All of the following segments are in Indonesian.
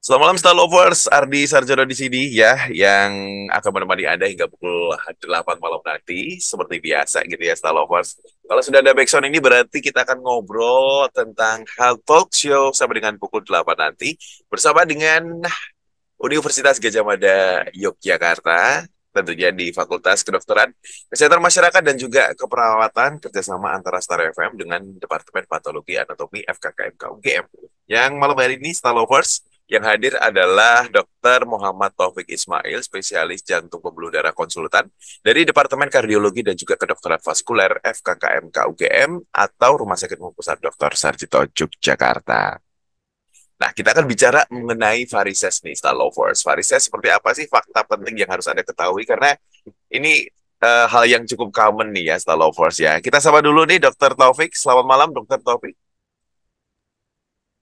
Selamat malam Star Lovers, Ardi Sarjono di sini ya, yang akan menemani Anda hingga pukul 8 malam nanti, seperti biasa gitu ya Star Lovers. Kalau sudah ada backsound ini berarti kita akan ngobrol tentang hal talk show sampai dengan pukul 8 nanti, bersama dengan Universitas Gadjah Mada Yogyakarta, tentunya di Fakultas Kedokteran, Kesehatan Masyarakat dan juga Keperawatan, kerjasama antara Star FM dengan Departemen Patologi Anatomi FKKMK UGM. Yang malam hari ini Star Lovers, yang hadir adalah Dr. Muhammad Taufik Ismail, spesialis jantung pembuluh darah konsultan dari Departemen Kardiologi dan juga Kedokteran Vaskuler FKKMK UGM atau Rumah Sakit Umum Pusat Dr. Sarjito Yogyakarta. Nah, kita akan bicara mengenai varises nih, Star Lovers. Varises seperti apa sih fakta penting yang harus Anda ketahui? Karena ini hal yang cukup common nih ya, Star Lovers ya. Kita sama dulu nih, Dr. Taufik. Selamat malam, Dr. Taufik.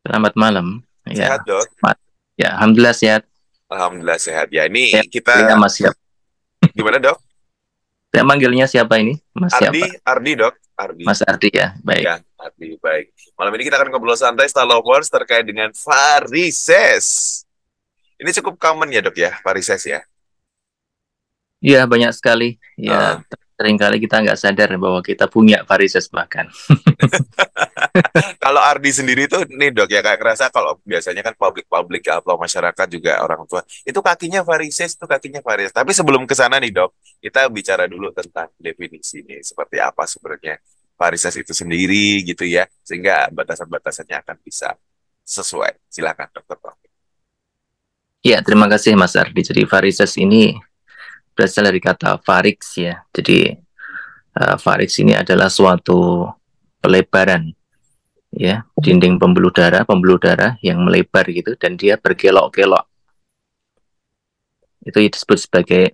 Selamat malam. Sehat, Ya, Dok? selamat. Ya, alhamdulillah sehat. Alhamdulillah sehat ya. Saya Ini manggilnya kita, Mas siapa? gimana, Dok? Saya manggilnya siapa ini? Mas Ardi, siapa? Ardi, Dok. Ardi. Mas Ardi ya. Baik. Ya, Ardi, baik. Malam ini kita akan ngobrol santai, Star Lovers, terkait dengan varises. Ini cukup common ya, Dok ya, varises ya. Ya, banyak sekali. Eh, Ya, seringkali kita nggak sadar bahwa kita punya varises bahkan. Kalau Ardi sendiri tuh nih dok ya kayak kerasa kalau biasanya kan publik-publik atau masyarakat juga orang tua itu kakinya varises itu kakinya varises. Tapi sebelum ke sana nih dok, kita bicara dulu tentang definisi nih seperti apa sebenarnya varises itu sendiri gitu ya sehingga batasan-batasannya akan bisa sesuai. Silakan dokter. Ya, terima kasih Mas Ardi. Jadi varises ini berasal dari kata varix ya. Jadi varix ini adalah suatu pelebaran ya dinding pembuluh darah yang melebar gitu dan dia berkelok-kelok. Itu disebut sebagai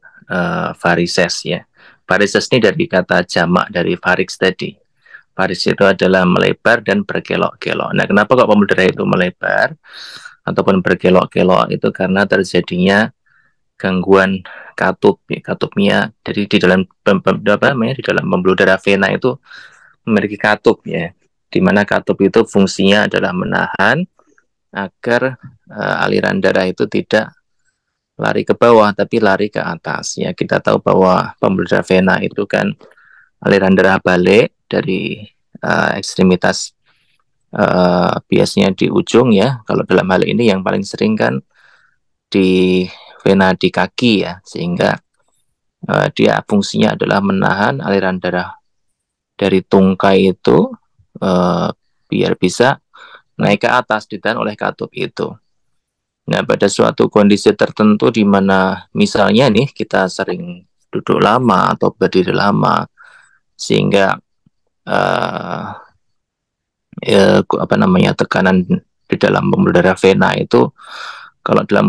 varises ya. Varises ini dari kata jamak dari varix tadi. Varis itu adalah melebar dan berkelok-kelok. Nah, kenapa kok pembuluh darah itu melebar ataupun berkelok-kelok? Itu karena terjadinya gangguan katup, ya, katupnya. Jadi di dalam di dalam pembuluh darah vena itu memiliki katup ya. Di mana katup itu fungsinya adalah menahan agar aliran darah itu tidak lari ke bawah tapi lari ke atas ya. Kita tahu bahwa pembuluh darah vena itu kan aliran darah balik dari ekstremitas biasanya di ujung ya. Kalau dalam hal ini yang paling sering kan di vena di kaki ya, sehingga dia fungsinya adalah menahan aliran darah dari tungkai itu biar bisa naik ke atas ditahan oleh katup itu. Nah, pada suatu kondisi tertentu di mana misalnya nih kita sering duduk lama atau berdiri lama sehingga uh, tekanan di dalam pembuluh darah vena itu kalau dalam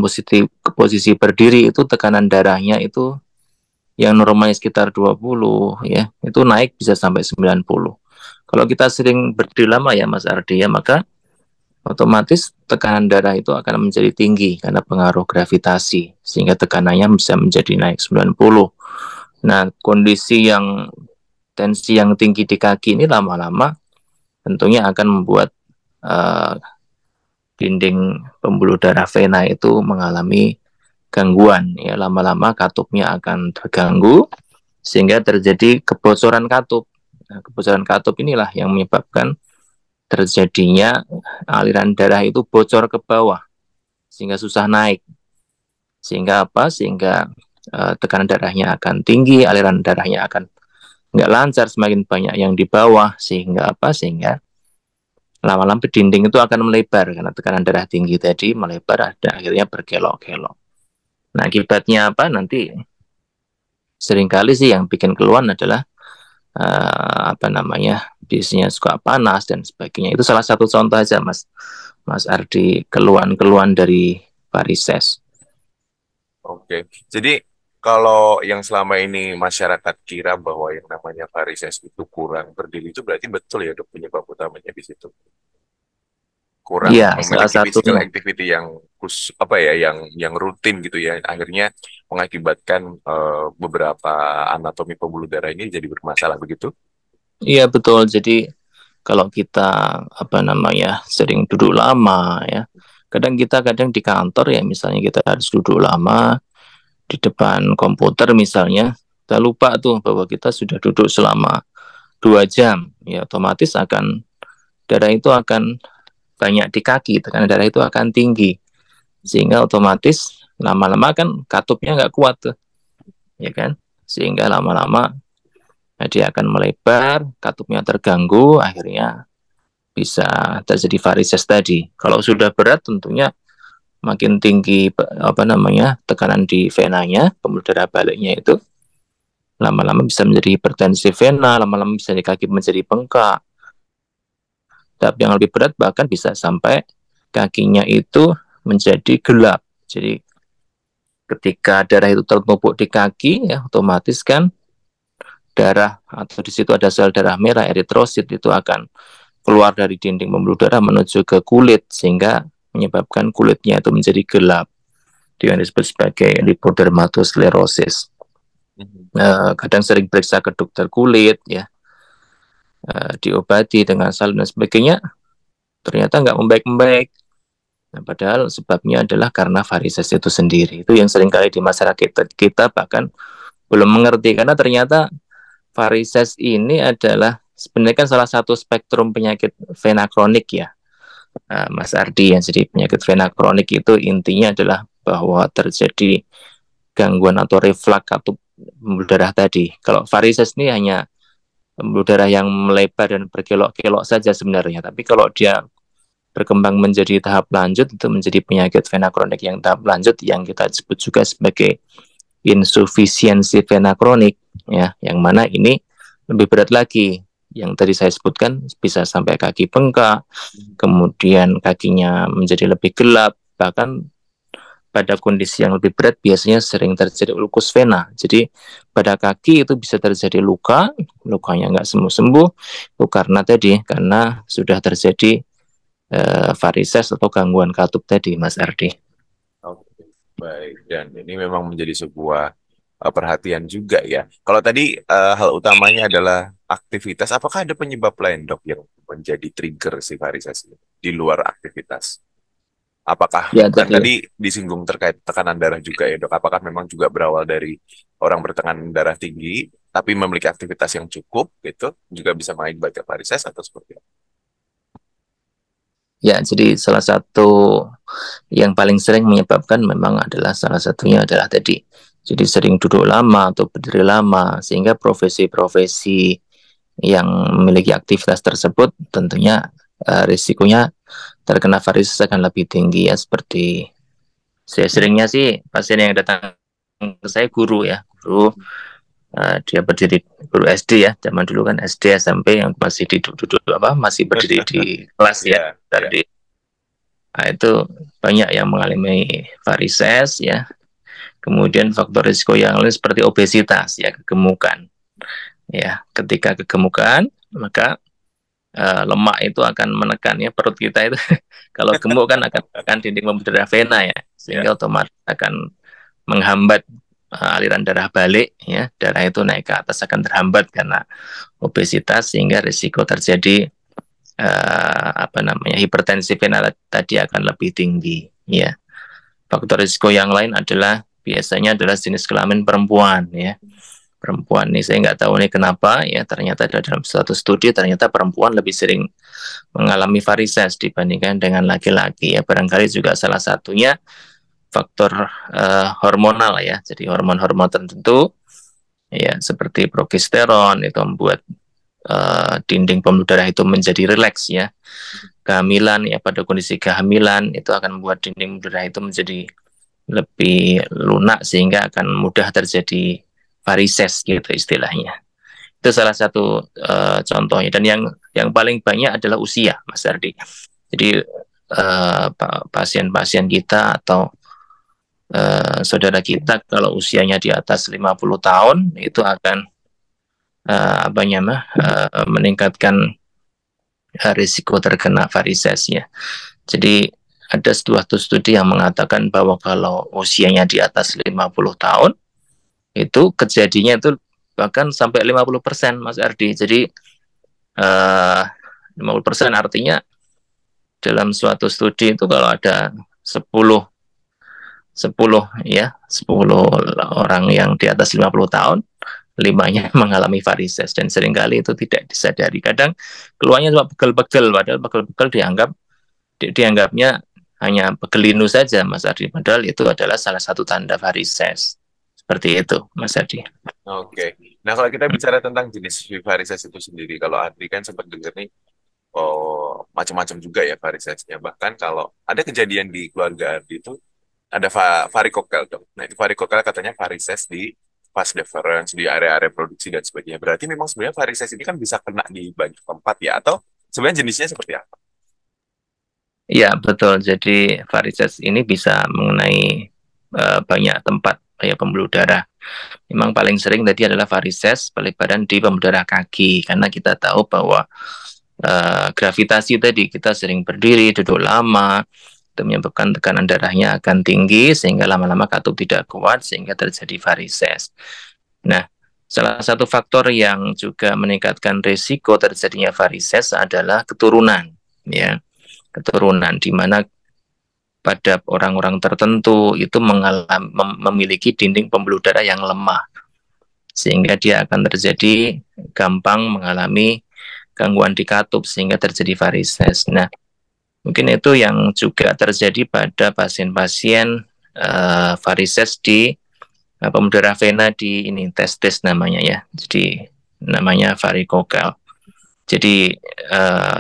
posisi berdiri itu tekanan darahnya itu yang normalnya sekitar 20 ya, itu naik bisa sampai 90. Kalau kita sering berdiri lama ya Mas Ardi ya, maka otomatis tekanan darah itu akan menjadi tinggi karena pengaruh gravitasi sehingga tekanannya bisa menjadi naik 90. Nah, kondisi yang tensi yang tinggi di kaki ini lama-lama tentunya akan membuat uh, dinding pembuluh darah vena itu mengalami gangguan ya, lama-lama katupnya akan terganggu sehingga terjadi kebocoran katup. Nah, kebocoran katup inilah yang menyebabkan terjadinya aliran darah itu bocor ke bawah sehingga susah naik. Sehingga apa? Sehingga tekanan darahnya akan tinggi, aliran darahnya akan nggak lancar, semakin banyak yang di bawah sehingga apa? Sehingga lama-lama dinding itu akan melebar karena tekanan darah tinggi tadi melebar dan akhirnya berkelok-kelok. Nah, akibatnya apa? Nanti seringkali sih yang bikin keluhan adalah biasanya suka panas dan sebagainya. Itu salah satu contoh aja Mas Ardi, keluhan-keluhan dari varises. Oke, jadi kalau yang selama ini masyarakat kira bahwa yang namanya varises itu kurang berdiri itu berarti betul ya dok penyebab utamanya di situ. Kurang Iya, salah memiliki physical satunya. activity yang apa ya yang rutin gitu ya akhirnya mengakibatkan beberapa anatomi pembuluh darah ini jadi bermasalah begitu. Iya betul. Jadi kalau kita sering duduk lama ya, kadang di kantor ya, misalnya kita harus duduk lama di depan komputer misalnya, kita lupa tuh bahwa kita sudah duduk selama 2 jam, ya otomatis darah itu akan banyak di kaki, tekanan darah itu akan tinggi, sehingga otomatis lama-lama kan katupnya nggak kuat tuh, ya kan, sehingga lama-lama dia akan melebar, katupnya terganggu, akhirnya bisa terjadi varises tadi. Kalau sudah berat tentunya makin tinggi tekanan di venanya, pembuluh darah baliknya itu lama-lama bisa menjadi hipertensi vena, lama-lama bisa di kaki menjadi bengkak. Tapi yang lebih berat bahkan bisa sampai kakinya itu menjadi gelap. Jadi ketika darah itu tertumpuk di kaki, ya otomatis kan darah atau di situ ada sel darah merah eritrosit itu akan keluar dari dinding pembuluh darah menuju ke kulit, sehingga menyebabkan kulitnya itu menjadi gelap, yang disebut sebagai lipodermatosklerosis. Kadang sering periksa ke dokter kulit ya, diobati dengan salin dan sebagainya, ternyata nggak membaik-membaik. Nah, padahal sebabnya adalah karena varises itu sendiri. Itu yang seringkali di masyarakat kita bahkan belum mengerti, karena ternyata varises ini adalah sebenarnya kan salah satu spektrum penyakit vena kronik ya, Mas Ardi. Yang jadi penyakit vena kronik itu intinya adalah bahwa terjadi gangguan atau reflux katup pembuluh darah tadi. Kalau varises ini hanya pembuluh darah yang melebar dan berkelok-kelok saja sebenarnya. Tapi kalau dia berkembang menjadi tahap lanjut, itu menjadi penyakit vena kronik yang tahap lanjut, yang kita sebut juga sebagai insufisiensi vena kronik ya, yang mana ini lebih berat lagi. Yang tadi saya sebutkan bisa sampai kaki bengkak, kemudian kakinya menjadi lebih gelap, bahkan pada kondisi yang lebih berat biasanya sering terjadi ulkus vena. Jadi pada kaki itu bisa terjadi lukanya nggak sembuh-sembuh, itu karena sudah terjadi varises atau gangguan katup tadi, Mas Ardi. Oke, baik. Dan ini memang menjadi sebuah perhatian juga ya. Kalau tadi hal utamanya adalah aktivitas, apakah ada penyebab lain dok yang menjadi trigger si varises ini di luar aktivitas? Apakah Ya, kan tadi disinggung terkait tekanan darah juga ya dok? Apakah memang juga berawal dari orang bertekanan darah tinggi tapi memiliki aktivitas yang cukup gitu juga bisa mengakibatkan varises atau seperti apa? Ya, jadi salah satu yang paling sering menyebabkan memang adalah salah satunya adalah tadi. Jadi sering duduk lama atau berdiri lama, sehingga profesi-profesi yang memiliki aktivitas tersebut tentunya risikonya terkena varises akan lebih tinggi ya. Seperti saya seringnya sih pasien yang datang ke saya guru ya, dia berdiri guru SD ya, zaman dulu kan SD SMP yang masih duduk masih berdiri di kelas ya, tadi. Nah, itu banyak yang mengalami varises ya. Kemudian faktor risiko yang lain seperti obesitas ya, kegemukan. Ya, ketika kegemukan maka lemak itu akan menekan ya perut kita itu. Kalau gemuk kan akan menekan dinding pembuluh darah vena ya, sehingga otomatis akan menghambat aliran darah balik ya, darah itu naik ke atas akan terhambat karena obesitas, sehingga risiko terjadi hipertensi vena tadi akan lebih tinggi ya. Faktor risiko yang lain adalah biasanya adalah jenis kelamin perempuan ya. Perempuan nih saya nggak tahu nih kenapa ya, ternyata dalam suatu studi ternyata perempuan lebih sering mengalami varises dibandingkan dengan laki-laki ya. Barangkali juga salah satunya faktor hormonal ya. Jadi hormon-hormon tertentu ya seperti progesteron itu membuat dinding pembuluh darah itu menjadi rileks ya. Kehamilan ya, pada kondisi kehamilan itu akan membuat dinding pembuluh darah itu menjadi lebih lunak, sehingga akan mudah terjadi varises gitu istilahnya. Itu salah satu contohnya, dan yang paling banyak adalah usia, Mas Ardi. Jadi pasien-pasien kita atau saudara kita kalau usianya di atas 50 tahun itu akan meningkatkan risiko terkena varises ya. Jadi ada suatu studi yang mengatakan bahwa kalau usianya di atas 50 tahun itu kejadiannya itu bahkan sampai 50%, Mas Ardi. Jadi 50% artinya dalam suatu studi itu kalau ada 10 10 orang yang di atas 50 tahun, 5-nya mengalami varises, dan seringkali itu tidak disadari. Kadang keluarnya cuma pegel-pegel, padahal pegel-pegel dianggapnya hanya pegelinu saja, Mas Ardi, padahal itu adalah salah satu tanda varises. Seperti itu, Mas Ardi. Oke. Nah, kalau kita bicara tentang jenis varises itu sendiri, kalau Adri kan sempat denger nih, oh, macam-macam juga ya varisesnya. Bahkan kalau ada kejadian di keluarga Ardi itu ada varikokel dong. Nah, itu varikokel katanya varises di vas deferens, di area-area produksi dan sebagainya. Berarti memang sebenarnya varises ini kan bisa kena di banyak tempat ya, atau sebenarnya jenisnya seperti apa? Ya, betul. Jadi varises ini bisa mengenai banyak tempat ya pembuluh darah. Memang paling sering tadi adalah varises pelebaran di pembuluh darah kaki, karena kita tahu bahwa gravitasi tadi, kita sering berdiri, duduk lama, itu menyebabkan tekanan darahnya akan tinggi sehingga lama-lama katup tidak kuat sehingga terjadi varises. Nah, salah satu faktor yang juga meningkatkan risiko terjadinya varises adalah keturunan, ya, keturunan di mana pada orang-orang tertentu itu memiliki dinding pembuluh darah yang lemah, sehingga dia akan terjadi gampang mengalami gangguan di katup sehingga terjadi varises. Nah, mungkin itu yang juga terjadi pada pasien-pasien varises di pembuluh darah vena di ini testis namanya ya. Jadi namanya varikokel. Jadi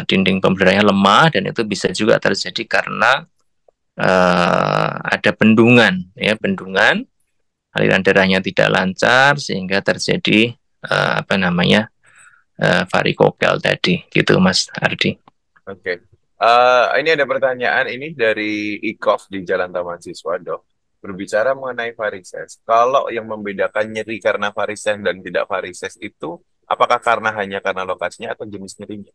dinding pembuluh darahnya lemah, dan itu bisa juga terjadi karena ada bendungan, ya, bendungan, aliran darahnya tidak lancar sehingga terjadi varikokel tadi, gitu Mas Ardi. Oke. Ini ada pertanyaan ini dari Ikof di Jalan Taman Siswa, Dok. Berbicara mengenai varises. Kalau yang membedakan nyeri karena varises dan tidak varises itu, apakah hanya karena lokasinya atau jenis nyerinya?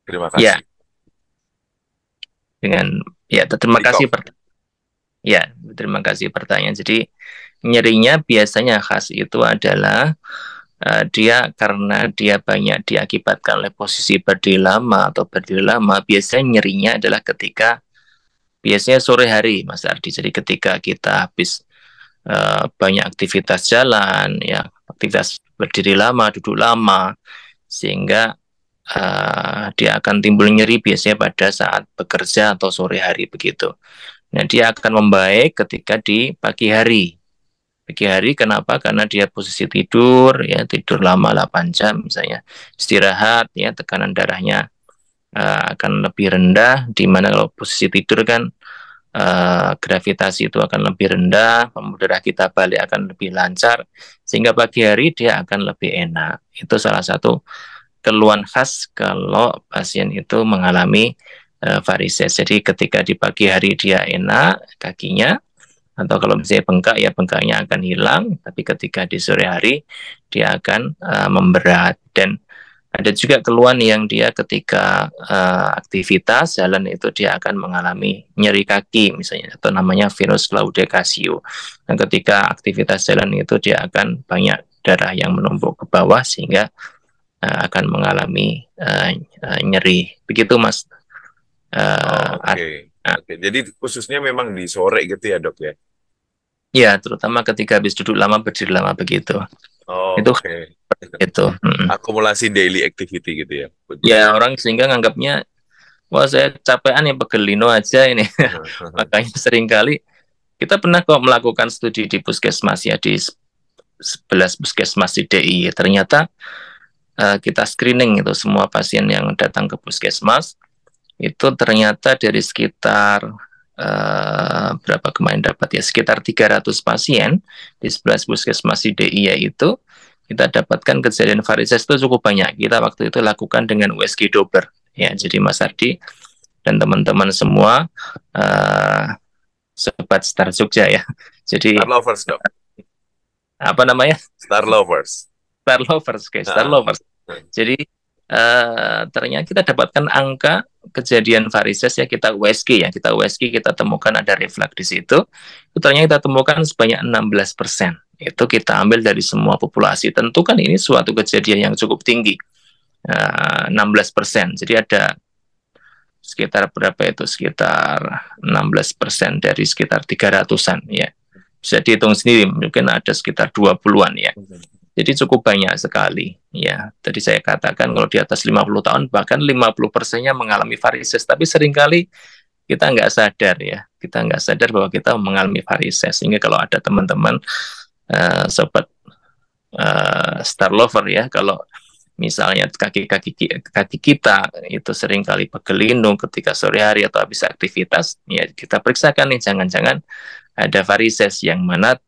Terima Ya, kasih. terima kasih. Ikof. Ya, terima kasih pertanyaan. Jadi nyerinya biasanya khas itu adalah dia karena dia banyak diakibatkan oleh posisi berdiri lama atau berdiri lama. Biasanya nyerinya adalah ketika biasanya sore hari, Mas Ardi. Jadi ketika kita habis banyak aktivitas jalan, ya, aktivitas berdiri lama, duduk lama, sehingga dia akan timbul nyeri biasanya pada saat bekerja atau sore hari begitu. Nah, dia akan membaik ketika di pagi hari. Pagi hari kenapa? Karena dia posisi tidur, ya, tidur lama 8 jam misalnya. Istirahat, ya, tekanan darahnya akan lebih rendah, di mana kalau posisi tidur kan gravitasi itu akan lebih rendah, pembuluh darah kita balik akan lebih lancar, sehingga pagi hari dia akan lebih enak. Itu salah satu keluhan khas kalau pasien itu mengalami varises. Jadi ketika di pagi hari dia enak kakinya, atau kalau misalnya bengkak, ya bengkaknya akan hilang, tapi ketika di sore hari dia akan memberat. Dan ada juga keluhan yang dia ketika aktivitas jalan itu dia akan mengalami nyeri kaki misalnya, atau namanya venous claudicacio. Nah, ketika aktivitas jalan itu dia akan banyak darah yang menumpuk ke bawah sehingga akan mengalami nyeri. Begitu Mas. Oke. Oke. Jadi khususnya memang di sore gitu ya, Dok ya? Ya, terutama ketika habis duduk lama, berdiri lama begitu. Itu Oke. itu. Akumulasi daily activity gitu ya. Ya, orang sehingga nganggapnya, wah saya capean ya, pegelino aja ini. Makanya seringkali kita pernah kok melakukan studi di puskesmas ya, di 11 puskesmas di DI. Ternyata kita screening itu semua pasien yang datang ke puskesmas, itu ternyata dari sekitar berapa kemarin dapat ya, sekitar 300 pasien di 11 puskesmas di DI yaitu kita dapatkan kejadian varises itu cukup banyak. Kita waktu itu lakukan dengan USG Dober ya. Jadi Mas Ardi dan teman-teman semua sobat Star Jogja ya. Jadi Star Lovers, Dok. apa namanya? Star Lovers. Star Lovers, guys. Star Lovers. Jadi ternyata kita dapatkan angka kejadian varises ya, kita USG ya, kita temukan ada reflux di situ. Itu ternyata kita temukan sebanyak 16%. Itu kita ambil dari semua populasi. Tentu kan ini suatu kejadian yang cukup tinggi, 16%. Jadi ada sekitar berapa itu, sekitar 16% dari sekitar 300-an ya. Bisa dihitung sendiri, mungkin ada sekitar 20-an ya. Jadi cukup banyak sekali ya. Tadi saya katakan kalau di atas 50 tahun bahkan 50%-nya mengalami varises, tapi seringkali kita nggak sadar ya. Kita nggak sadar bahwa kita mengalami varises. Sehingga kalau ada teman-teman sobat Star Lover ya, kalau misalnya kaki kita itu seringkali pegelindung ketika sore hari atau habis aktivitas, ya kita periksakan nih, jangan-jangan ada varises yang mana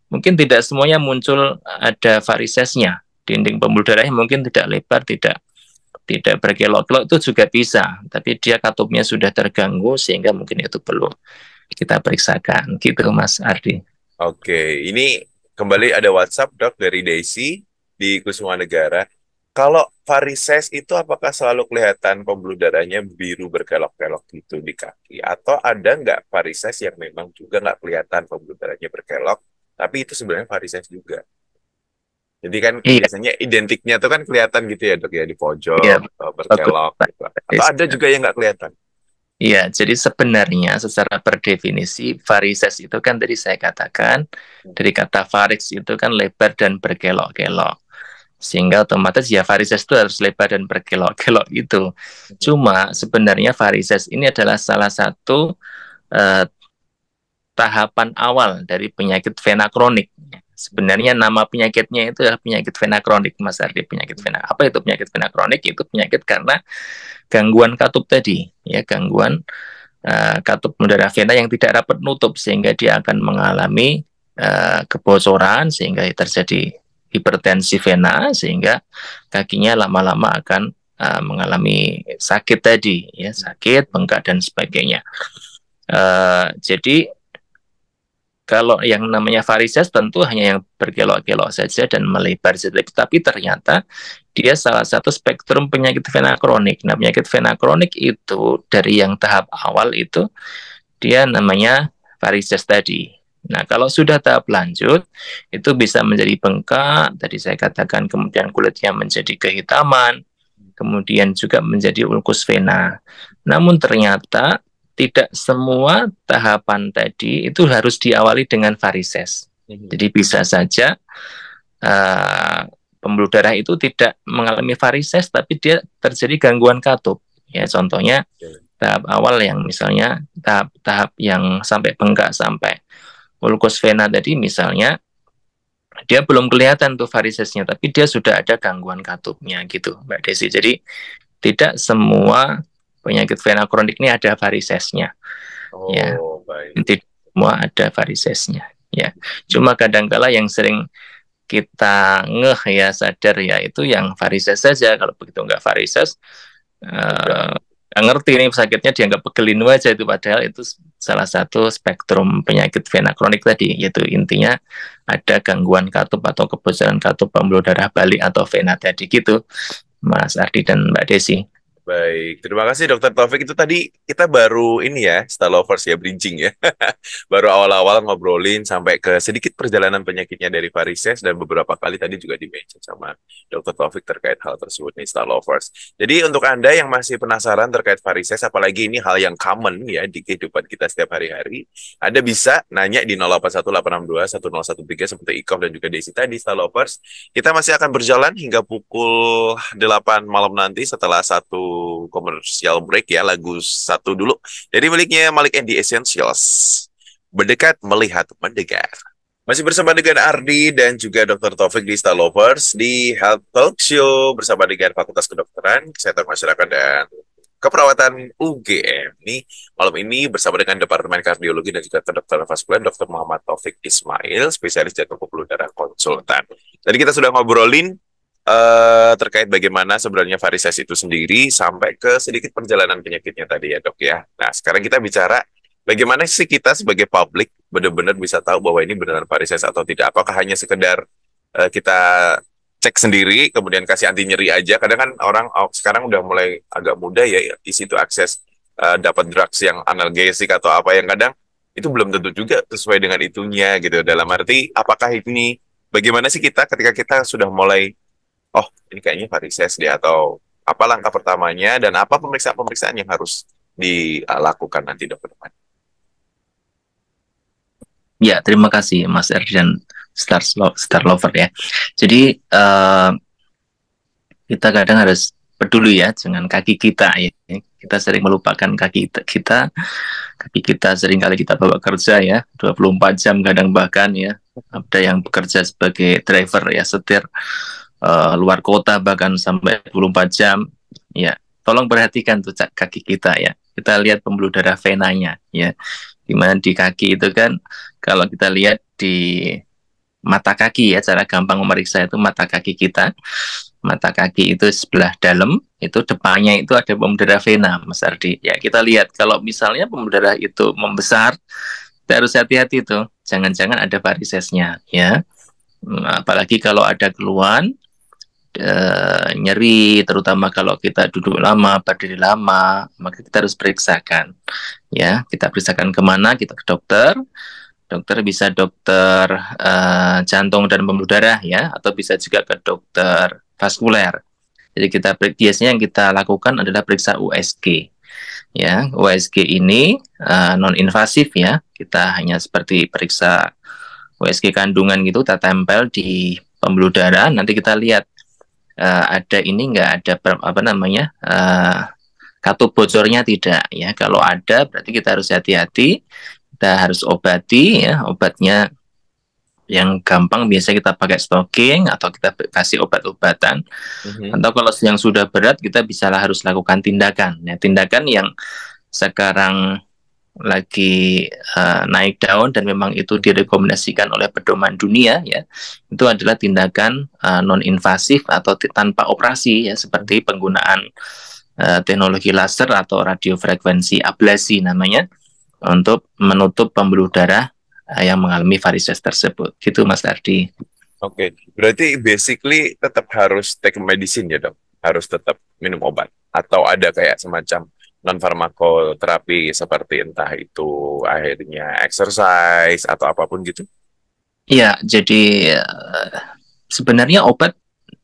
mungkin tidak semuanya muncul ada varisesnya. Dinding pembuluh darahnya mungkin tidak lebar, tidak berkelok-kelok, itu juga bisa, tapi dia katupnya sudah terganggu sehingga mungkin itu perlu kita periksakan gitu Mas Ardi. Oke, ini kembali ada WhatsApp Dok dari Daisy di Kusuma Negara. Kalau varises itu apakah selalu kelihatan pembuluh darahnya biru berkelok-kelok gitu di kaki? Atau ada nggak varises yang memang juga nggak kelihatan pembuluh darahnya berkelok, tapi itu sebenarnya varises juga? Jadi kan Iya, biasanya identiknya tuh kan kelihatan gitu ya Dok ya, di iya, pojok, bagus berkelok Pak. gitu. Atau ada juga yang nggak kelihatan? Iya, jadi sebenarnya secara per definisi varises itu kan tadi saya katakan dari kata varix itu kan lebar dan berkelok-kelok. Sehingga otomatis ya varises itu harus lebar dan berkelok-kelok itu. Cuma sebenarnya varises ini adalah salah satu eh, tahapan awal dari penyakit vena kronik. Sebenarnya nama penyakitnya itu adalah penyakit vena kronik, Mas Ardi. Penyakit vena. Apa itu penyakit vena kronik? Itu penyakit karena gangguan katup tadi, ya gangguan katup darah vena yang tidak rapat nutup sehingga dia akan mengalami kebocoran sehingga terjadi hipertensi vena sehingga kakinya lama-lama akan mengalami sakit tadi, ya sakit, bengkak dan sebagainya. Jadi kalau yang namanya varises tentu hanya yang berkelok-kelok saja dan melebar saja, tapi ternyata dia salah satu spektrum penyakit vena kronik. Nah, penyakit vena kronik itu dari yang tahap awal itu dia namanya varises tadi. Nah, kalau sudah tahap lanjut itu bisa menjadi bengkak, tadi saya katakan, kemudian kulitnya menjadi kehitaman, kemudian juga menjadi ulkus vena. Namun ternyata tidak semua tahapan tadi itu harus diawali dengan varises. Jadi bisa saja pembuluh darah itu tidak mengalami varises, tapi dia terjadi gangguan katup. Ya, contohnya tahap awal yang misalnya tahap yang sampai bengkak sampai ulkus vena tadi misalnya, dia belum kelihatan tuh varisesnya, tapi dia sudah ada gangguan katupnya gitu, Mbak Desi. Jadi tidak semua penyakit vena kronik ini ada varisesnya. Oh, Ya, baik. tidak semua ada varisesnya. Ya, cuma kadangkala yang sering kita ya sadar ya itu yang varises saja. Kalau begitu nggak varises, nggak ngerti nih sakitnya, dianggap pegelinu aja itu, padahal itu salah satu spektrum penyakit vena kronik tadi, yaitu intinya ada gangguan katup atau kebocoran katup pembuluh darah balik atau vena tadi gitu, Mas Ardi dan Mbak Desi. Baik, terima kasih Dokter Taufik. Itu tadi kita baru ini ya, Star Lovers ya, bridging ya. Baru awal-awal ngobrolin sampai ke sedikit perjalanan penyakitnya dari varises dan beberapa kali tadi juga di-mention sama Dokter Taufik terkait hal tersebut nih, Star Lovers. Jadi untuk Anda yang masih penasaran terkait varises, apalagi ini hal yang common ya di kehidupan kita setiap hari-hari, Anda bisa nanya di 0818621013 seperti Ikof dan juga Desi tadi, Star Lovers. Kita masih akan berjalan hingga pukul 8 malam nanti setelah satu komersial break ya, lagu satu dulu dari miliknya Malik and the Essentials, Berdekat Melihat Mendengar. Masih bersama dengan Ardi dan juga Dr. Taufik di Star Lovers di Health Talk Show bersama dengan Fakultas Kedokteran, Kesehatan Masyarakat dan Keperawatan UGM. Nih malam ini bersama dengan Departemen Kardiologi dan juga Kedokteran Vaskuler Dr. Muhammad Taufik Ismail, spesialis jantung pembuluh darah konsultan. Tadi kita sudah ngobrolin terkait bagaimana sebenarnya varises itu sendiri sampai ke sedikit perjalanan penyakitnya tadi ya Dok ya. Nah sekarang kita bicara bagaimana sih kita sebagai publik benar-benar bisa tahu bahwa ini benar varises atau tidak. Apakah hanya sekedar kita cek sendiri kemudian kasih anti nyeri aja. Kadang kan orang sekarang udah mulai agak mudah ya di situ akses dapat drugs yang analgesik atau apa yang kadang itu belum tentu juga sesuai dengan itunya gitu. Dalam arti apakah ini bagaimana sih kita ketika kita sudah mulai oh ini kayaknya varises deh, atau apa langkah pertamanya dan apa pemeriksaan-pemeriksaan yang harus dilakukan nanti dok ke depan? Ya, terima kasih Mas Erdian Star Lover ya. Jadi kita kadang harus peduli ya dengan kaki kita ya. Kita sering melupakan kaki kita. Kaki kita sering kali kita bawa kerja ya, 24 jam kadang bahkan ya. Ada yang bekerja sebagai driver ya, setir luar kota bahkan sampai 24 jam. Ya, tolong perhatikan tuh kaki kita ya. Kita lihat pembuluh darah venanya ya. Dimana di kaki itu kan kalau kita lihat di mata kaki ya, cara gampang memeriksa itu mata kaki kita. Mata kaki itu sebelah dalam, itu depannya itu ada pembuluh darah vena, Mas Ardi. Ya, kita lihat kalau misalnya pembuluh darah itu membesar, kita harus hati-hati tuh. Jangan-jangan ada varisesnya ya. Apalagi kalau ada keluhan, nyeri, terutama kalau kita duduk lama, berdiri lama, maka kita harus periksakan. Ya, kita periksakan kemana? Kita ke dokter. Dokter bisa dokter jantung dan pembuluh darah ya, atau bisa juga ke dokter vaskuler. Jadi kita biasanya yang kita lakukan adalah periksa USG. Ya, USG ini non invasif ya. Kita hanya seperti periksa USG kandungan gitu, kita tempel di pembuluh darah. Nanti kita lihat ada ini nggak ada apa namanya katup bocornya tidak ya. Kalau ada berarti kita harus hati-hati. Kita harus obati ya, obatnya yang gampang biasa kita pakai stocking atau kita kasih obat-obatan. Atau kalau yang sudah berat kita bisa harus lakukan tindakan. Ya, tindakan yang sekarang lagi naik daun dan memang itu direkomendasikan oleh pedoman dunia ya, itu adalah tindakan non invasif atau tanpa operasi ya, seperti penggunaan teknologi laser atau radiofrekuensi ablasi namanya, untuk menutup pembuluh darah yang mengalami varises tersebut. Gitu Mas Ardi. Oke, berarti basically tetap harus take medicine ya dok? Harus tetap minum obat? Atau ada kayak semacam non-farmakoterapi seperti entah itu akhirnya exercise atau apapun gitu? Iya, jadi sebenarnya obat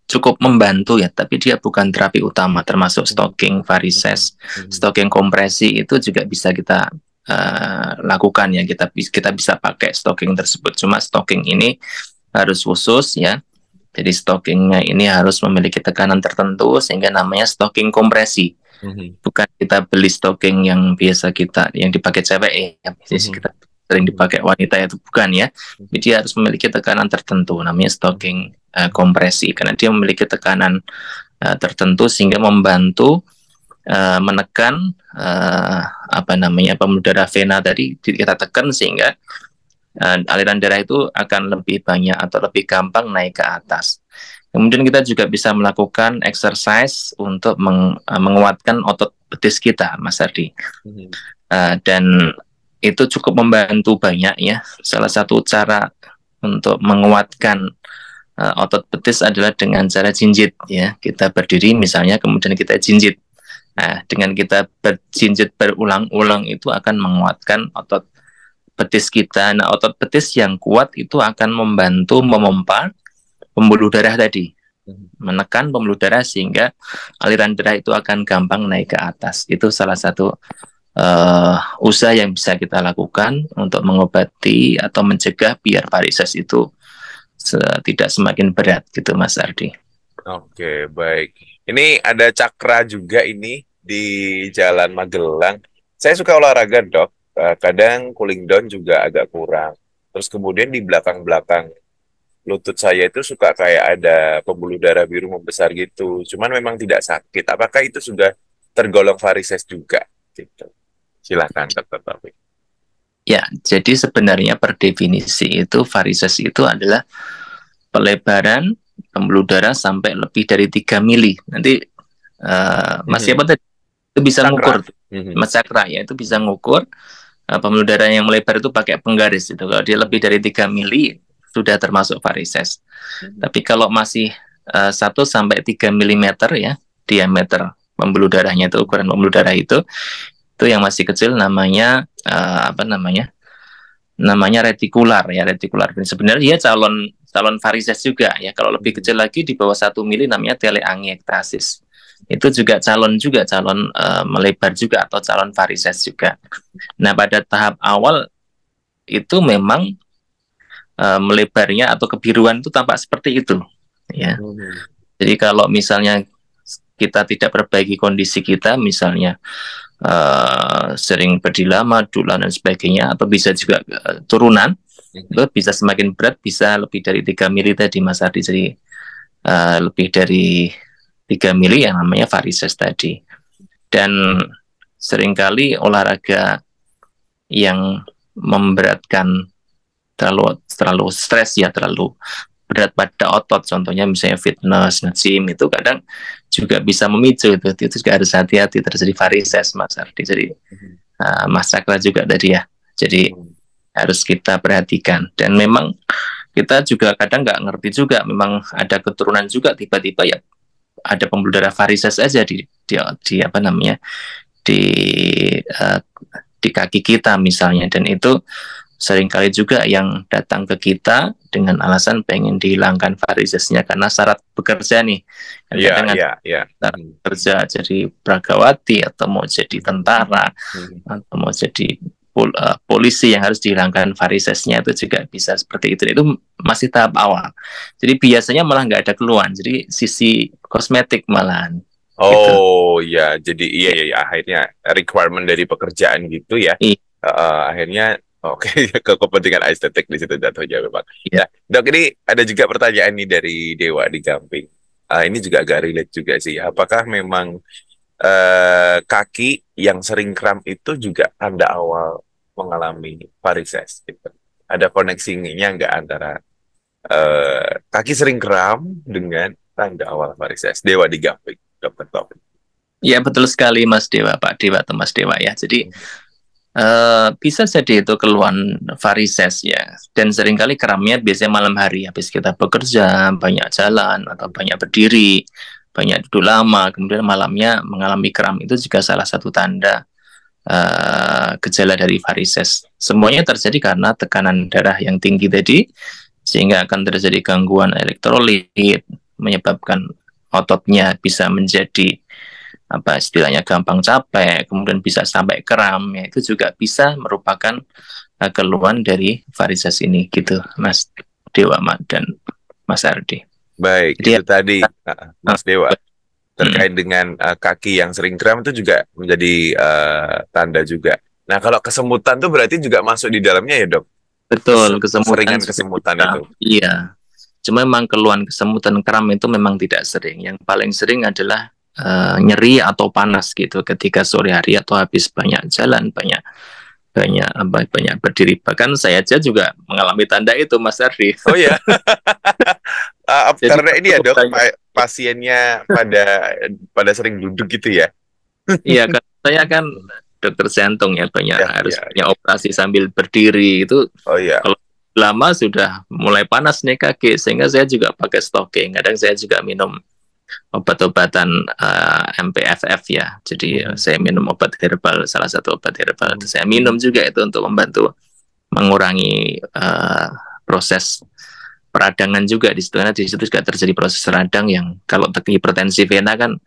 cukup membantu ya, tapi dia bukan terapi utama, termasuk stocking varises, stocking kompresi itu juga bisa kita lakukan ya, kita bisa pakai stocking tersebut. Cuma stocking ini harus khusus ya. Jadi stockingnya ini harus memiliki tekanan tertentu sehingga namanya stocking kompresi. Bukan kita beli stocking yang biasa kita yang dipakai cewek ya, kita sering dipakai wanita, itu bukan ya. Dia harus memiliki tekanan tertentu, namanya stocking kompresi, karena dia memiliki tekanan tertentu sehingga membantu menekan apa namanya pembuluh darah vena tadi kita tekan, sehingga aliran darah itu akan lebih banyak atau lebih gampang naik ke atas. Kemudian kita juga bisa melakukan exercise untuk menguatkan otot betis kita, Mas Ardi. Dan itu cukup membantu banyak ya. Salah satu cara untuk menguatkan otot betis adalah dengan cara jinjit ya. Kita berdiri misalnya, kemudian kita jinjit. Nah, dengan kita berjinjit berulang-ulang itu akan menguatkan otot betis kita. Nah, otot betis yang kuat itu akan membantu memompa pembuluh darah tadi, menekan pembuluh darah sehingga aliran darah itu akan gampang naik ke atas. Itu salah satu usaha yang bisa kita lakukan untuk mengobati atau mencegah biar varises itu tidak semakin berat gitu, Mas Ardi. Oke, baik. Ini ada Cakra juga ini di Jalan Magelang. Saya suka olahraga dok. Kadang cooling down juga agak kurang. Terus kemudian di belakang-belakang lutut saya itu suka kayak ada pembuluh darah biru membesar gitu. Cuman memang tidak sakit. Apakah itu sudah tergolong varises juga? Gitu. Silakan Dr. Taufik. Ya, jadi sebenarnya per definisi itu varises itu adalah pelebaran pembuluh darah sampai lebih dari 3 mili. Nanti Mas siapa tadi? Itu bisa ngukur. Mas Cakra ya, itu bisa ngukur pembuluh darah yang melebar itu pakai penggaris itu. Kalau dia lebih dari 3 mili sudah termasuk varises. Tapi kalau masih 1 sampai 3 mm ya diameter pembuluh darahnya, itu ukuran pembuluh darah itu yang masih kecil namanya apa namanya? Namanya retikular ya, retikular. Sebenarnya dia calon varises juga ya. Kalau lebih kecil lagi di bawah 1 mili namanya teleangiektasis. itu juga calon melebar juga atau calon varises juga. Nah, pada tahap awal itu memang melebarnya atau kebiruan itu tampak seperti itu, ya. Jadi kalau misalnya kita tidak perbaiki kondisi kita, misalnya sering berdiri lama, dulan dan sebagainya, atau bisa juga turunan, itu bisa semakin berat, bisa lebih dari 3 mili tadi Mas Ardi. Jadi lebih dari 3 mili yang namanya varises tadi. Dan seringkali olahraga yang memberatkan, terlalu stres ya, terlalu berat pada otot, contohnya misalnya fitness, nge-gym, itu kadang juga bisa memicu itu juga harus hati-hati terjadi varises Mas Ardi. Jadi Mas Cakra juga tadi ya, jadi harus kita perhatikan. Dan memang kita juga kadang nggak ngerti juga, memang ada keturunan juga, tiba-tiba ya ada pembuluh darah varises aja di apa namanya di kaki kita misalnya, dan itu seringkali juga yang datang ke kita dengan alasan pengen dihilangkan varisesnya karena syarat bekerja nih. Syarat kerja jadi pragawati, atau mau jadi tentara, atau mau jadi polisi yang harus dihilangkan varisesnya, itu juga bisa seperti itu. Itu masih tahap awal. Jadi biasanya malah nggak ada keluhan. Jadi sisi kosmetik malahan. Oh iya, jadi iya akhirnya requirement dari pekerjaan gitu ya. Akhirnya oke, ke kepentingan estetik di situ jatuhnya memang. Ya, Dok, ini ada juga pertanyaan nih dari Dewa di Gamping. Ini juga agak relate juga sih. Apakah memang kaki yang sering kram itu juga tanda awal mengalami varises? Gitu? Ada koneksinya nggak antara kaki sering kram dengan tanda awal varises? Dewa di Gamping, Dokter Taufik. Ya, betul sekali Mas Dewa, Pak Dewa atau Mas Dewa ya. Jadi bisa jadi itu keluhan varises ya, dan seringkali kramnya biasanya malam hari habis kita bekerja, banyak jalan atau banyak berdiri, banyak duduk lama, kemudian malamnya mengalami kram. Itu juga salah satu tanda gejala dari varises. Semuanya terjadi karena tekanan darah yang tinggi tadi, sehingga akan terjadi gangguan elektrolit, menyebabkan ototnya bisa menjadi apa istilahnya gampang capek, kemudian bisa sampai kram, ya itu juga bisa merupakan keluhan dari varises ini gitu, Mas Dewa dan Mas Ardi. Baik, jadi, itu tadi Mas Dewa terkait dengan kaki yang sering kram itu juga menjadi tanda juga. Nah, kalau kesemutan tuh berarti juga masuk di dalamnya ya, Dok? Betul, kesemutan itu. Iya. Cuma memang keluhan kesemutan kram itu memang tidak sering. Yang paling sering adalah nyeri atau panas gitu ketika sore hari atau habis banyak jalan, banyak berdiri. Bahkan saya aja juga mengalami tanda itu, Mas Ardi. Oh ya. Karena ini ya, Dok, pasiennya pada sering duduk gitu ya. Iya, kan saya kan dokter jantung ya, harus operasi sambil berdiri itu. Oh iya. Kalau lama sudah mulai panas nih kaki, sehingga saya juga pakai stocking. Kadang saya juga minum obat-obatan MPFF ya. Jadi saya minum obat herbal, salah satu obat herbal itu saya minum juga itu untuk membantu mengurangi proses peradangan juga di situ. Karena di situ juga terjadi proses radang yang kalau hipertensi vena kan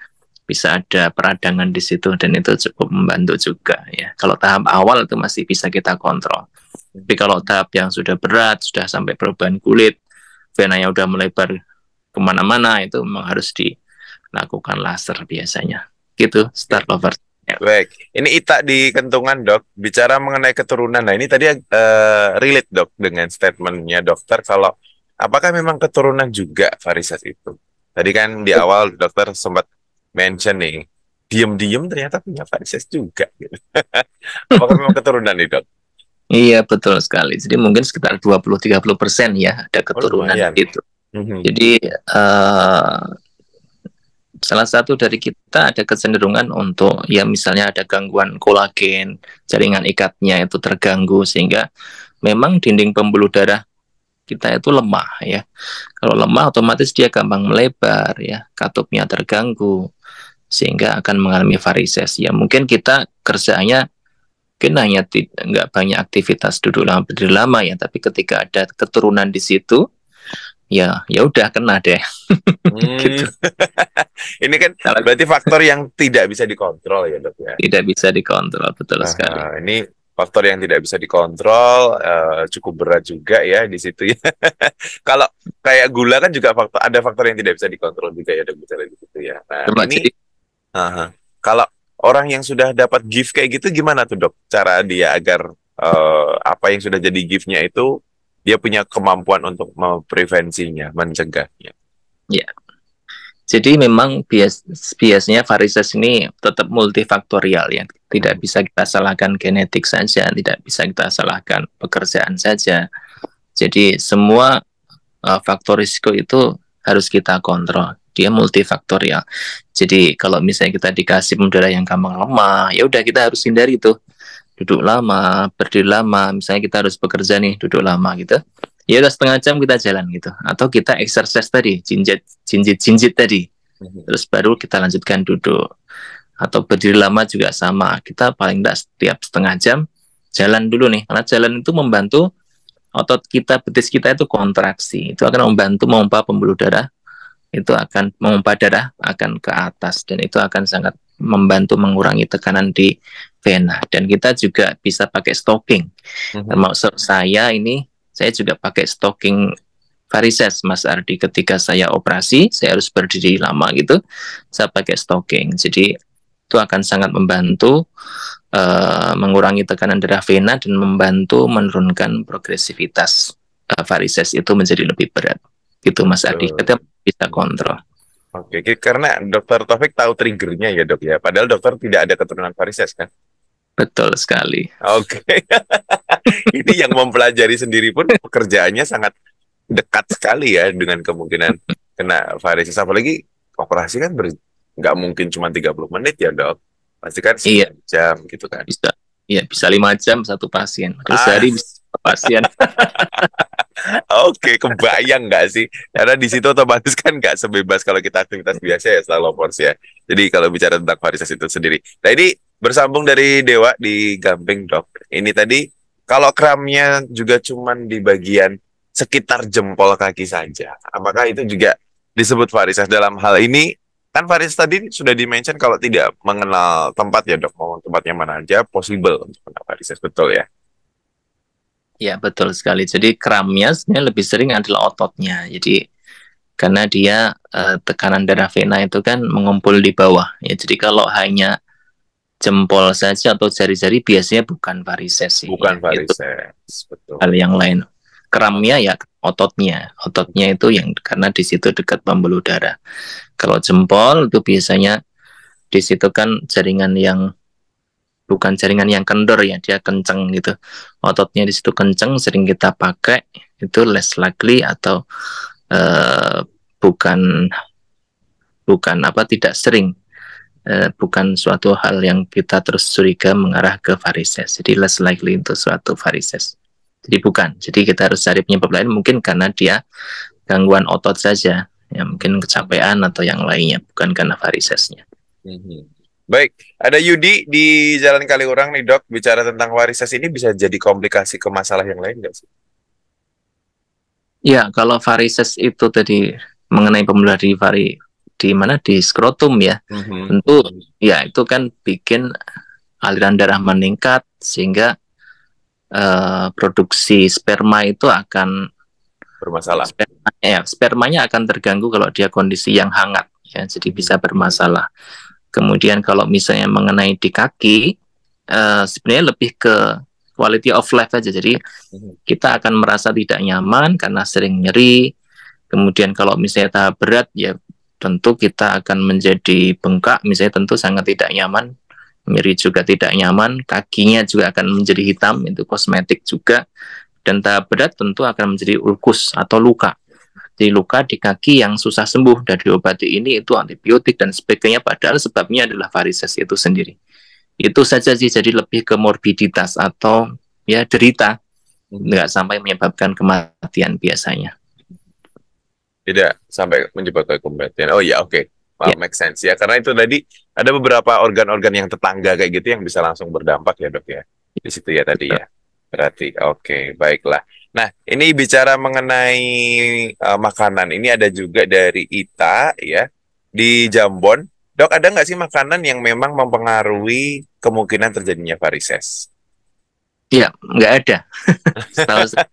bisa ada peradangan di situ, dan itu cukup membantu juga ya. Kalau tahap awal itu masih bisa kita kontrol. Tapi kalau tahap yang sudah berat, sudah sampai perubahan kulit, venanya udah melebar kemana-mana, itu memang harus dilakukan laser biasanya. Gitu, start over. Ya. Baik, ini Ita di Kentungan, Dok. Bicara mengenai keturunan, nah ini tadi relate, Dok, dengan statementnya dokter kalau apakah memang keturunan juga varises itu? Tadi kan di awal dokter sempat mention nih, diem-diem ternyata punya varises juga. Gitu. Apakah memang keturunan nih, Dok? Iya, betul sekali. Jadi mungkin sekitar 20-30% ya ada keturunan itu. Jadi salah satu dari kita ada kecenderungan untuk ya misalnya ada gangguan kolagen, jaringan ikatnya itu terganggu, sehingga memang dinding pembuluh darah kita itu lemah ya. Kalau lemah otomatis dia gampang melebar ya, katupnya terganggu sehingga akan mengalami varises. Ya mungkin kita kerjaannya mungkin hanya nggak banyak aktivitas duduk lama berdiri lama ya, tapi ketika ada keturunan di situ ya udah kena deh Hmm. Gitu. Ini kan Kalau berarti faktor yang tidak bisa dikontrol ya dok ya. tidak bisa dikontrol, betul sekali. Ini faktor yang tidak bisa dikontrol, cukup berat juga ya di situ ya. Kalau kayak gula kan juga ada faktor yang tidak bisa dikontrol juga ya dok, bicara di situ ya. Nah Cuma ini jadi kalau orang yang sudah dapat gift kayak gitu gimana tuh dok? Cara dia agar apa yang sudah jadi giftnya itu dia punya kemampuan untuk memprevensinya, mencegahnya. ya. Jadi memang biasanya varises ini tetap multifaktorial ya. Tidak bisa kita salahkan genetik saja, tidak bisa kita salahkan pekerjaan saja. Jadi semua faktor risiko itu harus kita kontrol. Dia multifaktorial. Jadi kalau misalnya kita dikasih pembuluh yang gampang lemah, ya udah kita harus hindari itu. Duduk lama, berdiri lama, misalnya kita harus bekerja nih, duduk lama gitu. Ya udah setengah jam kita jalan gitu. Atau kita exercise tadi, jinjit tadi. Terus baru kita lanjutkan duduk. Atau berdiri lama juga sama. Kita paling tidak setiap setengah jam jalan dulu nih. Karena jalan itu membantu otot kita, betis kita itu kontraksi. Itu akan membantu memompa pembuluh darah. Itu akan memompa darah akan ke atas. Dan itu akan sangat membantu mengurangi tekanan di vena. Dan kita juga bisa pakai stocking. Termasuk saya ini, saya juga pakai stocking varises, Mas Ardi. Ketika saya operasi, saya harus berdiri lama gitu. Saya pakai stocking. Jadi itu akan sangat membantu mengurangi tekanan darah vena dan membantu menurunkan progresivitas varises itu menjadi lebih berat. Gitu Mas Ardi. Kita bisa kontrol. Oke, karena dokter Taufik tahu triggernya ya dok ya. Padahal dokter tidak ada keturunan varises kan? Betul sekali. Oke, ini yang mempelajari sendiri pun pekerjaannya sangat dekat sekali ya dengan kemungkinan kena varises. Apalagi operasi kan nggak mungkin cuma 30 menit ya dok. Pasti kan Iya, 9 jam gitu kan. bisa. Iya, bisa 5 jam satu pasien. Terus Ah, sehari bisa satu pasien. oke, kebayang nggak sih? Karena di situ otomatis kan nggak sebebas kalau kita aktivitas biasa ya setelah lovers ya. Jadi kalau bicara tentang varises itu sendiri. Nah ini bersambung dari Dewa di Gamping dok. Ini tadi kalau kramnya juga cuman di bagian sekitar jempol kaki saja. Apakah itu juga disebut varises dalam hal ini? Kan varises tadi sudah dimention kalau tidak mengenal tempat ya dok. Mau tempatnya mana aja possible untuk kena varises, betul ya? Ya, betul sekali. Jadi kramnya sebenarnya lebih sering adalah ototnya. Jadi karena dia tekanan darah vena itu kan mengumpul di bawah. Ya, jadi kalau hanya jempol saja atau jari-jari biasanya bukan varises sih. Bukan Ya. Itu varises, betul. hal yang lain. Kramnya ya ototnya. Ototnya itu yang karena di situ dekat pembuluh darah. Kalau jempol itu biasanya di situ kan jaringan yang bukan jaringan yang kendor ya, dia kenceng gitu. Ototnya di situ kenceng, sering kita pakai, itu less likely atau uh, bukan bukan apa tidak sering, bukan suatu hal yang kita terus curiga mengarah ke varises. Jadi less likely untuk suatu varises. Jadi bukan. Jadi kita harus cari penyebab lain, mungkin karena dia gangguan otot saja, ya mungkin kecapean atau yang lainnya, bukan karena varisesnya. Baik, ada Yudi di Jalan Kaliurang nih dok, bicara tentang varises ini bisa jadi komplikasi ke masalah yang lain nggak sih? Ya, kalau varises itu tadi mengenai pembuluh di mana di skrotum ya, tentu ya itu kan bikin aliran darah meningkat sehingga produksi sperma itu akan Bermasalah. spermanya akan terganggu kalau dia kondisi yang hangat ya, jadi bisa bermasalah. Kemudian kalau misalnya mengenai di kaki, sebenarnya lebih ke quality of life aja. Jadi kita akan merasa tidak nyaman karena sering nyeri. Kemudian kalau misalnya tahap berat, ya tentu kita akan menjadi bengkak. Misalnya tentu sangat tidak nyaman. Nyeri juga tidak nyaman. Kakinya juga akan menjadi hitam, itu kosmetik juga. Dan tahap berat tentu akan menjadi ulkus atau luka. Jadi luka di kaki yang susah sembuh dari diobati ini itu antibiotik dan sebagainya, padahal sebabnya adalah varises itu sendiri. Itu saja sih, jadi lebih ke morbiditas atau ya derita, nggak sampai menyebabkan kematian biasanya. Tidak sampai menyebabkan kematian. Oh ya, oke. Ya. Make sense ya, karena itu tadi ada beberapa organ-organ yang tetangga kayak gitu yang bisa langsung berdampak ya dok ya. Di situ ya tadi ya. Berarti, oke, baiklah. Nah, ini bicara mengenai makanan. Ini ada juga dari Ita, ya, di Jambon. Dok, ada nggak sih makanan yang memang mempengaruhi kemungkinan terjadinya varises? Iya, nggak ada. Setahu saya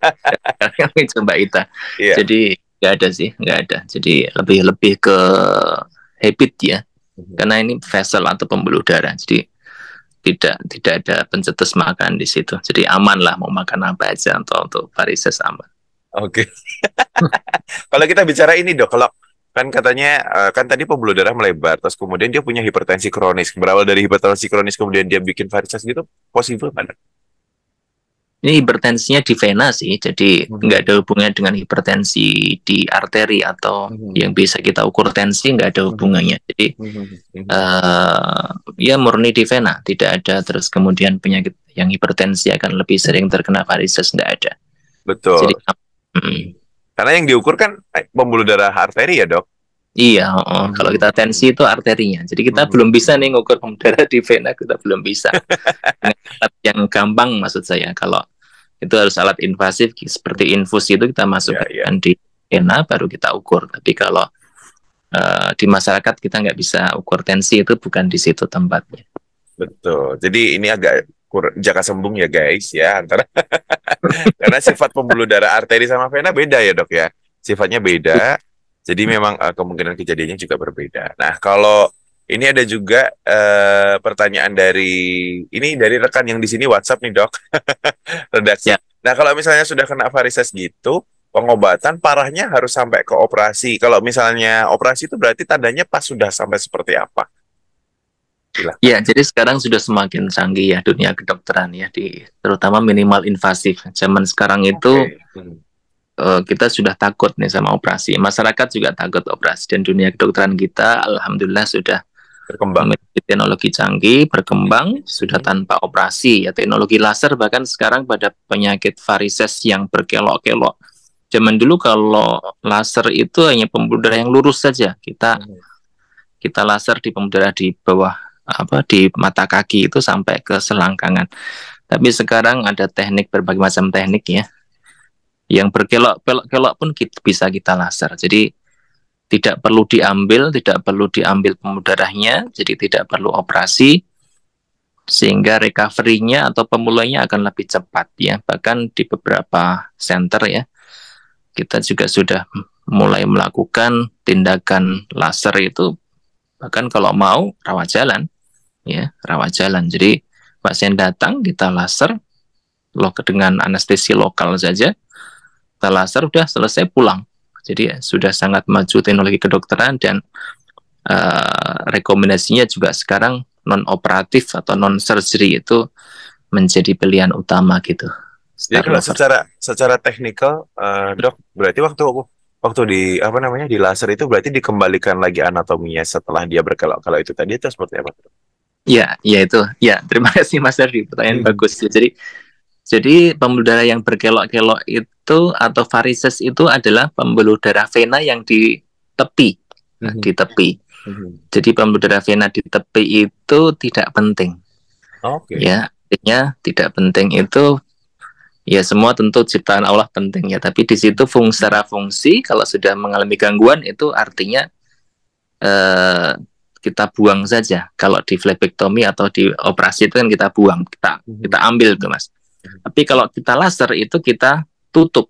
kami coba kita. Iya. Jadi nggak ada sih, nggak ada. Jadi lebih lebih ke habit ya. Mhm. Karena ini vessel atau pembuluh darah. Jadi tidak ada pencetus makan di situ. Jadi aman lah mau makan apa aja untuk varises aman. Oke. Kalau kita bicara ini, Dok, kalau kan katanya kan tadi pembuluh darah melebar, terus kemudian dia punya hipertensi kronis. Berawal dari hipertensi kronis kemudian dia bikin varises gitu, possible kan? Ini hipertensinya di vena sih, jadi nggak Mhm. ada hubungannya dengan hipertensi di arteri atau Mhm. yang bisa kita ukur tensi, nggak ada Mhm. hubungannya. Jadi Mhm. Mhm. ya murni di vena, tidak ada terus kemudian penyakit yang hipertensi akan lebih sering terkena varises, nggak ada. Jadi Betul. Karena yang diukur kan pembuluh darah arteri ya, Dok? iya, kalau Mhm. kita tensi itu arterinya. Jadi kita belum Mhm. bisa nih ngukur pembuluh darah di vena, kita belum bisa. Dengan alat yang gampang maksud saya, kalau itu harus alat invasif seperti infus itu kita Ya, ya. masukkan di vena baru kita ukur. Tapi kalau di masyarakat kita nggak bisa ukur tensi, itu bukan di situ tempatnya. Betul. Jadi ini agak jaka sembung ya, guys, ya, antara karena sifat pembuluh darah arteri sama vena beda ya, Dok ya. Sifatnya beda. Jadi memang kemungkinan kejadiannya juga berbeda. Nah, kalau ini ada juga pertanyaan dari rekan yang di sini WhatsApp nih, Dok, redaksi. Ya, Nah, kalau misalnya sudah kena varises gitu, pengobatan parahnya harus sampai ke operasi. Kalau misalnya operasi itu berarti tandanya pas sudah sampai seperti apa? Silahkan. ya, jadi sekarang sudah semakin canggih ya dunia kedokteran ya, terutama minimal invasif. Zaman sekarang itu Oke. Hmm. kita sudah takut nih sama operasi. Masyarakat juga takut operasi dan dunia kedokteran kita, alhamdulillah sudah Berkembang. memiliki teknologi canggih, berkembang, sudah Mhm. tanpa operasi. Ya, teknologi laser bahkan sekarang pada penyakit varises yang berkelok-kelok. Zaman dulu kalau laser itu hanya pembuluh darah yang lurus saja. Kita Mhm. kita laser di pembuluh darah di bawah apa di mata kaki itu sampai ke selangkangan. Tapi sekarang ada teknik, berbagai macam teknik ya, yang berkelok-kelok pun bisa kita laser. Jadi tidak perlu diambil pembuluh darahnya, jadi tidak perlu operasi, sehingga recovery-nya atau pemulihannya akan lebih cepat ya. Bahkan di beberapa center ya, kita juga sudah mulai melakukan tindakan laser itu, bahkan kalau mau rawat jalan ya, rawat jalan. Jadi pasien datang kita laser dengan anestesi lokal saja, kita laser udah selesai pulang. Jadi ya, sudah sangat maju teknologi kedokteran dan rekomendasinya juga sekarang non operatif atau non surgery itu menjadi pilihan utama gitu. Jadi Start kalau over. secara teknikal, Dok, berarti waktu waktu di apa namanya di laser itu berarti dikembalikan lagi anatominya setelah dia berkelok-kelok itu tadi itu seperti apa? Ya, ya itu. Ya, terima kasih Mas Ardi. Pertanyaan Mhm. bagus. Jadi pembuluh darah yang berkelok-kelok itu atau varises itu adalah pembuluh darah vena yang di tepi, Mhm. di tepi. Mhm. Jadi pembuluh darah vena di tepi itu tidak penting. Oke. Ya, artinya tidak penting itu ya semua tentu ciptaan Allah penting ya, tapi di situ secara fungsi kalau sudah mengalami gangguan itu artinya eh, kita buang saja. Kalau di flebektomi atau di operasi itu kan kita buang, kita Mhm. ambil tuh Mas. Mhm. Tapi kalau kita laser itu kita tutup.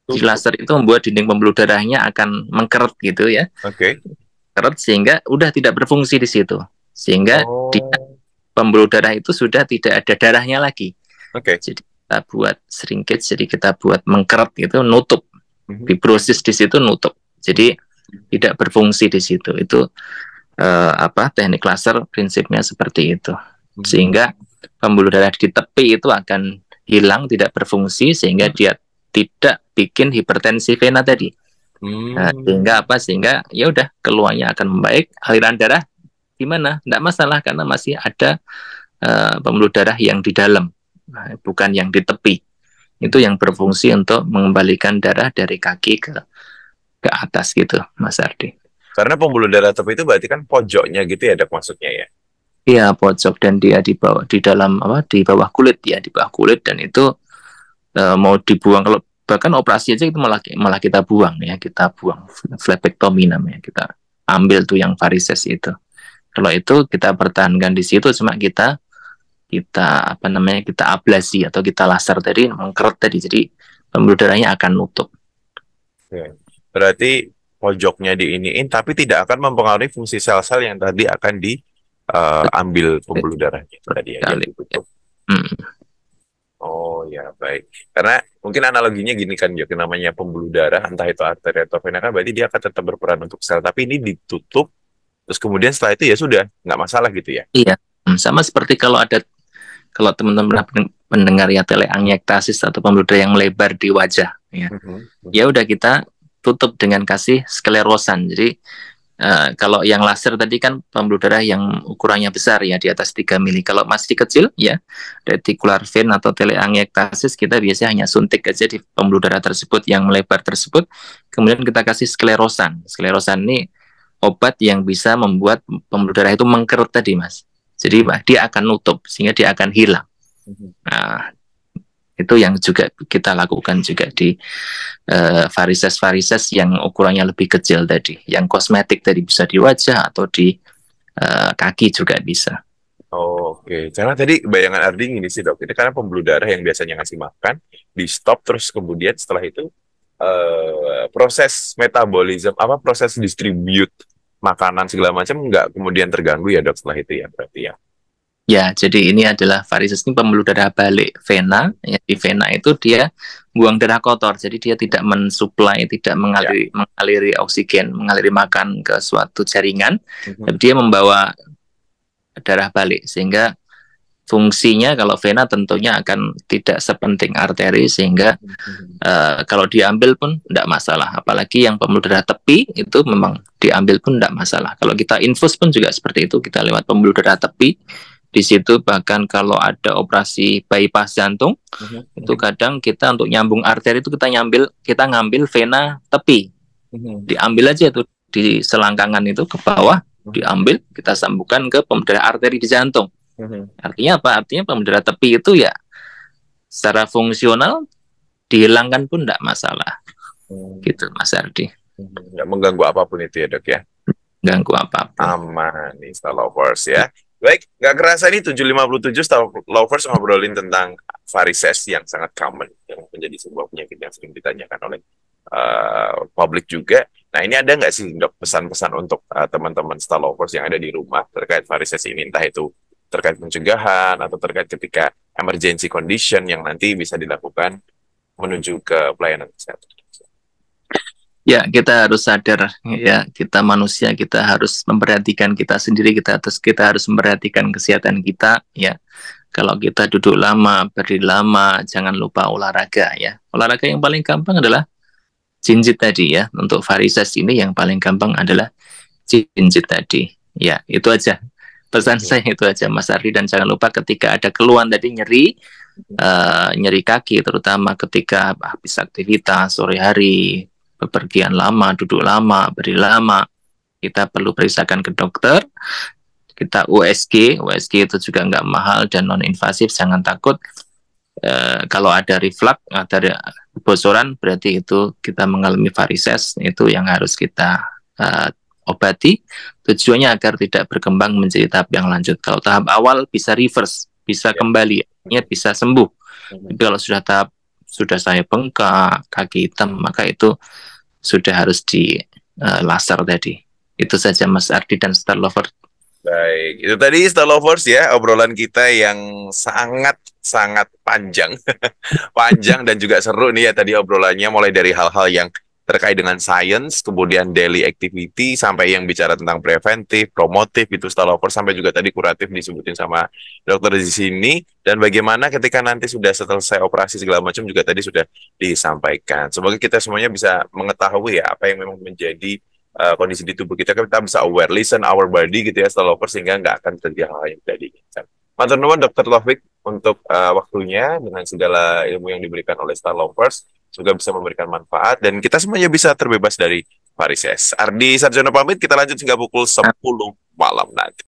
Di Tutup. laser itu membuat dinding pembuluh darahnya akan mengkeret gitu ya, Oke. keret sehingga udah tidak berfungsi di situ. Sehingga di Oh. pembuluh darah itu sudah tidak ada darahnya lagi. Oke. Jadi kita buat shrinkage, jadi kita buat mengkeret gitu, nutup. Mhm. Fibrosis di situ nutup. Mhm. Jadi tidak berfungsi di situ. Itu teknik laser prinsipnya seperti itu. Mhm. Sehingga pembuluh darah di tepi itu akan hilang, tidak berfungsi sehingga dia tidak bikin hipertensi vena tadi. Nah, Hmm. sehingga apa? Sehingga ya udah keluarnya akan membaik, aliran darah gimana? Tidak masalah karena masih ada pembuluh darah yang di dalam, bukan yang di tepi. Itu Mhm. yang berfungsi untuk mengembalikan darah dari kaki ke atas gitu, Mas Ardi. Karena pembuluh darah tepi itu berarti kan pojoknya gitu ya, Dok, maksudnya ya. Iya, pojok, dan dia di bawah, di dalam apa, di bawah kulit ya, di bawah kulit, dan itu mau dibuang. Kalau bahkan operasi aja itu malah malah kita buang ya, kita buang, flebectomy namanya, kita ambil tuh yang varises itu. Kalau itu kita pertahankan di situ, cuma kita kita apa namanya, kita ablasi atau kita laser tadi, mengkeret tadi, jadi pembuluh darahnya akan nutup. Oke. Berarti pojoknya diiniin, tapi tidak akan mempengaruhi fungsi sel-sel yang tadi akan diambil pembuluh darahnya itu tadi ya, yang Sekali ya. ditutup. Hmm. Oh ya, baik. Karena mungkin analoginya gini kan, Jok, namanya pembuluh darah, entah itu arteri atau vena kan, berarti dia akan tetap berperan untuk sel, tapi ini ditutup, terus kemudian setelah itu ya sudah, nggak masalah gitu ya. Iya. Sama seperti kalau ada, kalau teman-teman pernah mendengar ya, teleangiektasis atau pembuluh darah yang melebar di wajah ya, ya udah kita tutup dengan kasih sklerosan. Jadi kalau yang laser tadi kan pembuluh darah yang ukurannya besar ya, di atas 3 mili. Kalau masih kecil ya, reticular vein atau teleangiektasis, kita biasanya hanya suntik aja di pembuluh darah tersebut yang melebar tersebut. Kemudian kita kasih sklerosan. Sklerosan ini obat yang bisa membuat pembuluh darah itu mengkeret tadi, Mas. Jadi dia akan nutup sehingga dia akan hilang. Nah, itu yang juga kita lakukan juga di varises-varises yang ukurannya lebih kecil tadi, yang kosmetik tadi, bisa di wajah atau di kaki juga bisa. Oh, oke. Karena tadi bayangan Ardi ini sih, Dok. Ini karena pembuluh darah yang biasanya ngasih makan, di stop, terus kemudian setelah itu proses metabolisme, apa proses distribute makanan segala macam nggak kemudian terganggu ya, Dok, setelah itu ya, berarti ya. Ya, jadi ini adalah varises, ini pembuluh darah balik vena. Ya, di vena itu dia buang darah kotor, jadi dia tidak mensuplai, tidak Ya. mengaliri oksigen, mengaliri makan ke suatu jaringan. Tapi dia membawa darah balik, sehingga fungsinya kalau vena tentunya akan tidak sepenting arteri, sehingga kalau diambil pun tidak masalah. Apalagi yang pembuluh darah tepi itu memang diambil pun tidak masalah. Kalau kita infus pun juga seperti itu, kita lewat pembuluh darah tepi. Di situ bahkan kalau ada operasi bypass jantung, itu kadang kita untuk nyambung arteri itu kita ngambil vena tepi, diambil aja tuh di selangkangan itu ke bawah, diambil, kita sambungkan ke pembuluh darah arteri di jantung. Artinya apa? Artinya pembuluh darah tepi itu ya secara fungsional dihilangkan pun tidak masalah. Gitu, Mas Ardi. Nggak mengganggu apapun itu ya, Dok ya. Ganggu apa-apa. Aman nih, Star Lovers ya. Baik, nggak kerasa nih 757 Star Lovers ngobrolin tentang varises yang sangat common, yang menjadi sebuah penyakit yang sering ditanyakan oleh publik juga. Nah, ini ada nggak sih, Dok, pesan-pesan untuk teman-teman Star Lovers yang ada di rumah terkait varises ini, entah itu terkait pencegahan atau terkait ketika emergency condition yang nanti bisa dilakukan menuju ke pelayanan kesehatan? Ya, kita harus sadar ya, kita manusia, kita harus memperhatikan kita sendiri, kita harus memperhatikan kesehatan kita ya. Kalau kita duduk lama, berdiri lama, jangan lupa olahraga ya. Olahraga yang paling gampang adalah jinjit tadi ya. Untuk varises ini yang paling gampang adalah jinjit tadi. Ya, itu aja. Pesan saya itu aja, Mas Ardi. Dan jangan lupa ketika ada keluhan tadi, nyeri kaki, terutama ketika habis aktivitas sore hari, bepergian lama, duduk lama, berdiri lama, kita perlu periksakan ke dokter. Kita USG itu juga nggak mahal dan non-invasif, jangan takut. Kalau ada reflux, ada kebocoran, berarti itu kita mengalami varises, itu yang harus kita obati. Tujuannya agar tidak berkembang menjadi tahap yang lanjut. Kalau tahap awal bisa reverse, bisa kembali, artinya bisa sembuh. Tapi kalau sudah tahap, sudah saya bengkak, kaki hitam, maka itu sudah harus di laser tadi. Itu saja, Mas Ardi dan Star Lover. Baik, itu tadi Star Lovers ya, obrolan kita yang sangat panjang, panjang dan juga seru nih ya tadi obrolannya, mulai dari hal-hal yang terkait dengan sains, kemudian daily activity, sampai yang bicara tentang preventif, promotif, itu Star Lovers, sampai juga tadi kuratif disebutin sama dokter di sini, dan bagaimana ketika nanti sudah selesai operasi segala macam juga tadi sudah disampaikan. Semoga kita semuanya bisa mengetahui ya apa yang memang menjadi kondisi di tubuh kita bisa aware, listen our body gitu ya, Star Lovers, sehingga nggak akan terjadi hal yang tidak diinginkan. Matur nuwun Dr. Taufik untuk waktunya dengan segala ilmu yang diberikan oleh Star Lovers, semoga bisa memberikan manfaat dan kita semuanya bisa terbebas dari varises. Ardi Sarjono pamit, kita lanjut hingga pukul 10 malam nanti.